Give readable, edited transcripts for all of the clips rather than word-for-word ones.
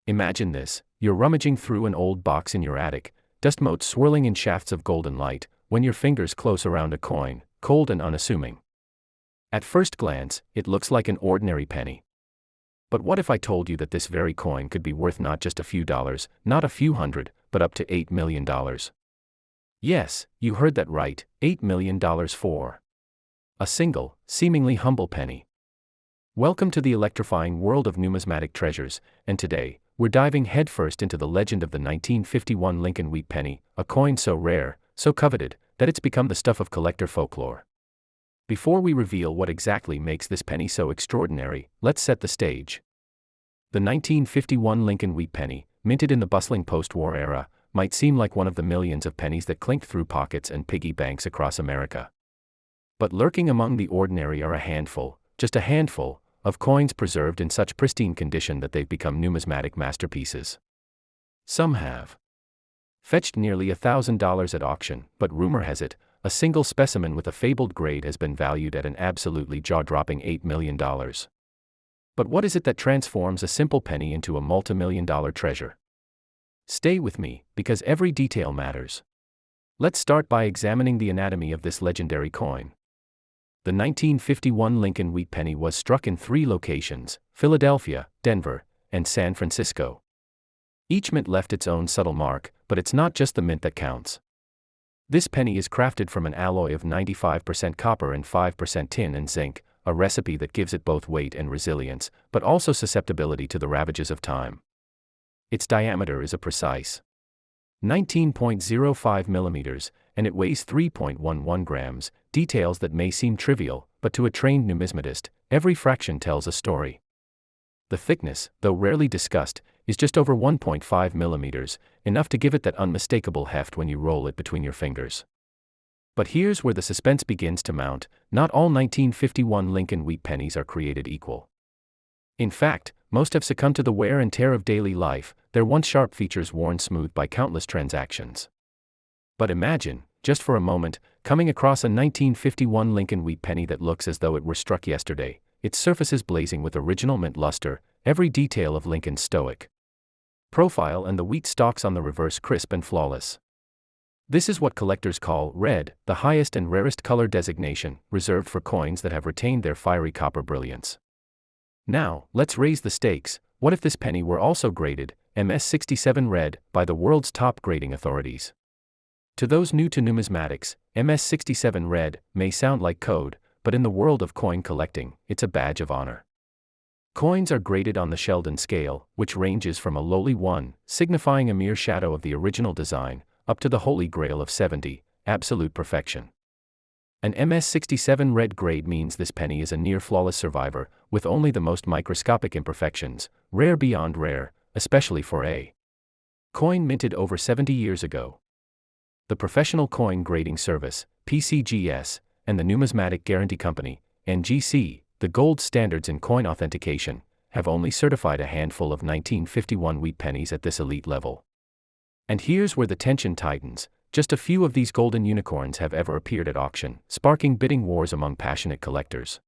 Imagine this: you're rummaging through an old box in your attic, dust motes swirling in shafts of golden light, when your fingers close around a coin, cold and unassuming. At first glance, it looks like an ordinary penny. But what if I told you that this very coin could be worth not just a few dollars, not a few hundred, but up to $8 million? Yes, you heard that right, $8 million for a single, seemingly humble penny. Welcome to the electrifying world of numismatic treasures, and today, we're diving headfirst into the legend of the 1951 Lincoln wheat penny, a coin so rare, so coveted, that it's become the stuff of collector folklore. Before we reveal what exactly makes this penny so extraordinary, let's set the stage. The 1951 Lincoln wheat penny, minted in the bustling post-war era, might seem like one of the millions of pennies that clinked through pockets and piggy banks across America. But lurking among the ordinary are a handful, just a handful, of coins preserved in such pristine condition that they've become numismatic masterpieces. Some have fetched nearly $1,000 at auction, but rumor has it, a single specimen with a fabled grade has been valued at an absolutely jaw-dropping $8 million. But what is it that transforms a simple penny into a multi-million-dollar treasure? Stay with me, because every detail matters. Let's start by examining the anatomy of this legendary coin. The 1951 Lincoln wheat penny was struck in 3 locations: Philadelphia, Denver, and San Francisco. Each mint left its own subtle mark, but it's not just the mint that counts. This penny is crafted from an alloy of 95% copper and 5% tin and zinc, a recipe that gives it both weight and resilience, but also susceptibility to the ravages of time. Its diameter is a precise 19.05 millimeters, and it weighs 3.11 grams, details that may seem trivial, but to a trained numismatist, every fraction tells a story. The thickness, though rarely discussed, is just over 1.5 millimeters, enough to give it that unmistakable heft when you roll it between your fingers. But here's where the suspense begins to mount: not all 1951 Lincoln wheat pennies are created equal. In fact, most have succumbed to the wear and tear of daily life, their once sharp features worn smooth by countless transactions. But imagine, just for a moment, coming across a 1951 Lincoln wheat penny that looks as though it were struck yesterday, its surfaces blazing with original mint luster, every detail of Lincoln's stoic profile and the wheat stalks on the reverse crisp and flawless. This is what collectors call red, the highest and rarest color designation, reserved for coins that have retained their fiery copper brilliance. Now, let's raise the stakes. What if this penny were also graded MS67 red by the world's top grading authorities? To those new to numismatics, MS67 red may sound like code, but in the world of coin collecting, it's a badge of honor. Coins are graded on the Sheldon scale, which ranges from a lowly 1, signifying a mere shadow of the original design, up to the holy grail of 70, absolute perfection. An MS67 red grade means this penny is a near-flawless survivor, with only the most microscopic imperfections, rare beyond rare, especially for a coin minted over 70 years ago. The Professional Coin Grading Service, PCGS, and the Numismatic Guarantee Company, NGC, the gold standards in coin authentication, have only certified a handful of 1951 wheat pennies at this elite level. And here's where the tension tightens. Just a few of these golden unicorns have ever appeared at auction, sparking bidding wars among passionate collectors.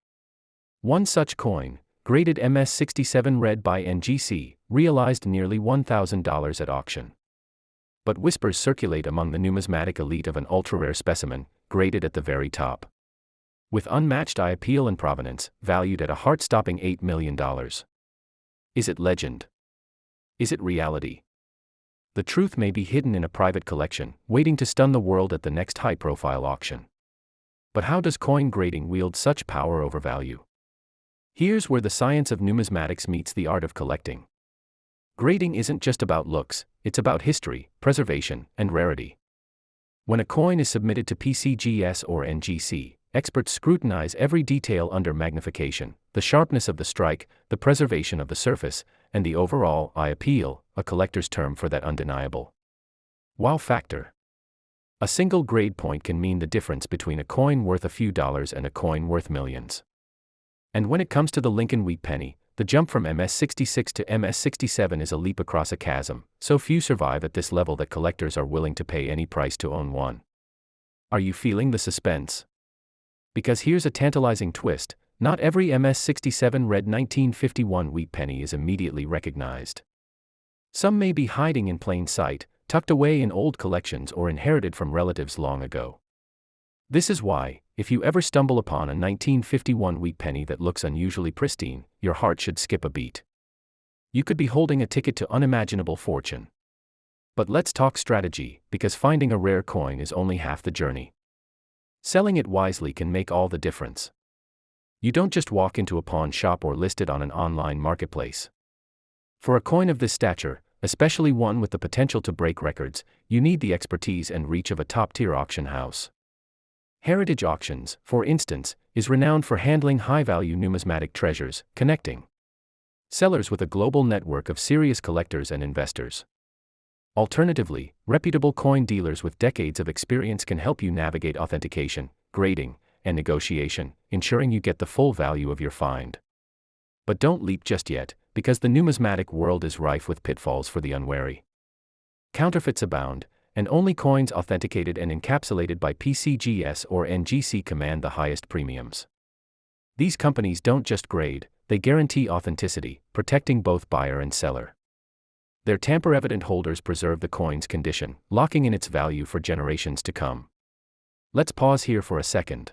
One such coin, graded MS67 red by NGC, realized nearly $1,000 at auction. But whispers circulate among the numismatic elite of an ultra-rare specimen, graded at the very top. With unmatched eye appeal and provenance, valued at a heart-stopping $8 million. Is it legend? Is it reality? The truth may be hidden in a private collection, waiting to stun the world at the next high-profile auction. But how does coin grading wield such power over value? Here's where the science of numismatics meets the art of collecting. Grading isn't just about looks, it's about history, preservation, and rarity. When a coin is submitted to PCGS or NGC, experts scrutinize every detail under magnification: the sharpness of the strike, the preservation of the surface, and the overall eye appeal, a collector's term for that undeniable wow factor. A single grade point can mean the difference between a coin worth a few dollars and a coin worth millions. And when it comes to the Lincoln wheat penny, the jump from MS66 to MS67 is a leap across a chasm. So few survive at this level that collectors are willing to pay any price to own one. Are you feeling the suspense? Because here's a tantalizing twist: not every MS67 red 1951 wheat penny is immediately recognized. Some may be hiding in plain sight, tucked away in old collections or inherited from relatives long ago. This is why, if you ever stumble upon a 1951 wheat penny that looks unusually pristine, your heart should skip a beat. You could be holding a ticket to unimaginable fortune. But let's talk strategy, because finding a rare coin is only half the journey. Selling it wisely can make all the difference. You don't just walk into a pawn shop or list it on an online marketplace. For a coin of this stature, especially one with the potential to break records, you need the expertise and reach of a top-tier auction house. Heritage Auctions, for instance, is renowned for handling high-value numismatic treasures, connecting sellers with a global network of serious collectors and investors. Alternatively, reputable coin dealers with decades of experience can help you navigate authentication, grading, and negotiation, ensuring you get the full value of your find. But don't leap just yet, because the numismatic world is rife with pitfalls for the unwary. Counterfeits abound, and only coins authenticated and encapsulated by PCGS or NGC command the highest premiums. These companies don't just grade, they guarantee authenticity, protecting both buyer and seller. Their tamper-evident holders preserve the coin's condition, locking in its value for generations to come. Let's pause here for a second.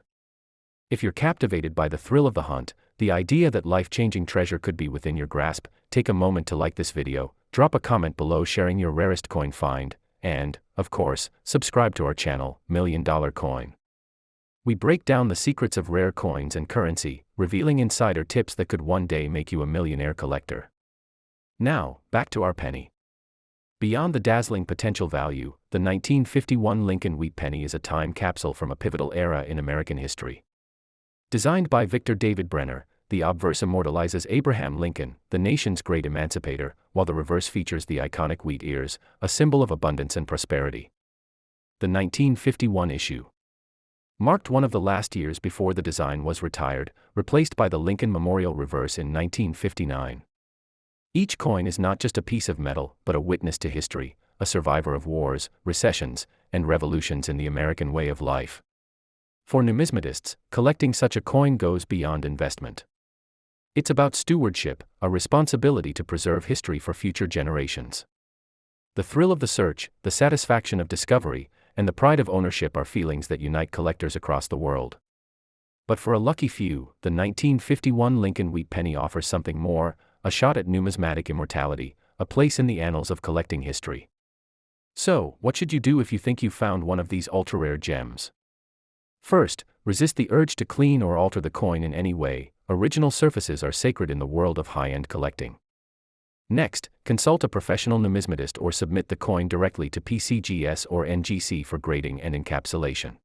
If you're captivated by the thrill of the hunt, the idea that life-changing treasure could be within your grasp, take a moment to like this video, drop a comment below sharing your rarest coin find, and, of course, subscribe to our channel, $1 Million Coin. We break down the secrets of rare coins and currency, revealing insider tips that could one day make you a millionaire collector. Now, back to our penny. Beyond the dazzling potential value, the 1951 Lincoln Wheat Penny is a time capsule from a pivotal era in American history. Designed by Victor David Brenner, the obverse immortalizes Abraham Lincoln, the nation's great emancipator, while the reverse features the iconic wheat ears, a symbol of abundance and prosperity. The 1951 issue marked one of the last years before the design was retired, replaced by the Lincoln Memorial Reverse in 1959. Each coin is not just a piece of metal, but a witness to history, a survivor of wars, recessions, and revolutions in the American way of life. For numismatists, collecting such a coin goes beyond investment. It's about stewardship, a responsibility to preserve history for future generations. The thrill of the search, the satisfaction of discovery, and the pride of ownership are feelings that unite collectors across the world. But for a lucky few, the 1951 Lincoln Wheat Penny offers something more, a shot at numismatic immortality, a place in the annals of collecting history. So, what should you do if you think you found one of these ultra-rare gems? First, resist the urge to clean or alter the coin in any way. Original surfaces are sacred in the world of high-end collecting. Next, consult a professional numismatist or submit the coin directly to PCGS or NGC for grading and encapsulation.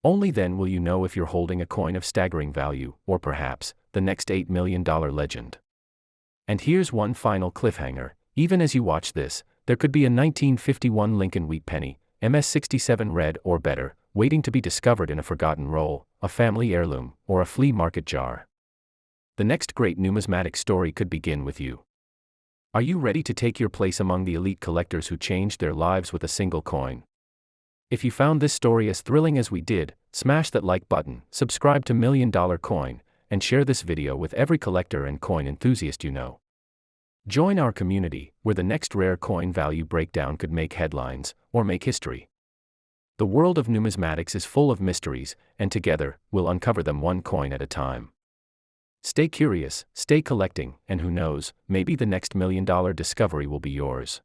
Only then will you know if you're holding a coin of staggering value, or perhaps, the next $8 million legend. And here's one final cliffhanger: even as you watch this, there could be a 1951 Lincoln Wheat Penny, MS-67 red or better, waiting to be discovered in a forgotten roll, a family heirloom, or a flea market jar. The next great numismatic story could begin with you. Are you ready to take your place among the elite collectors who changed their lives with a single coin? If you found this story as thrilling as we did, smash that like button, subscribe to $1 Million Coin, and share this video with every collector and coin enthusiast you know. Join our community, where the next rare coin value breakdown could make headlines, or make history. The world of numismatics is full of mysteries, and together, we'll uncover them one coin at a time. Stay curious, stay collecting, and who knows, maybe the next $1 Million discovery will be yours.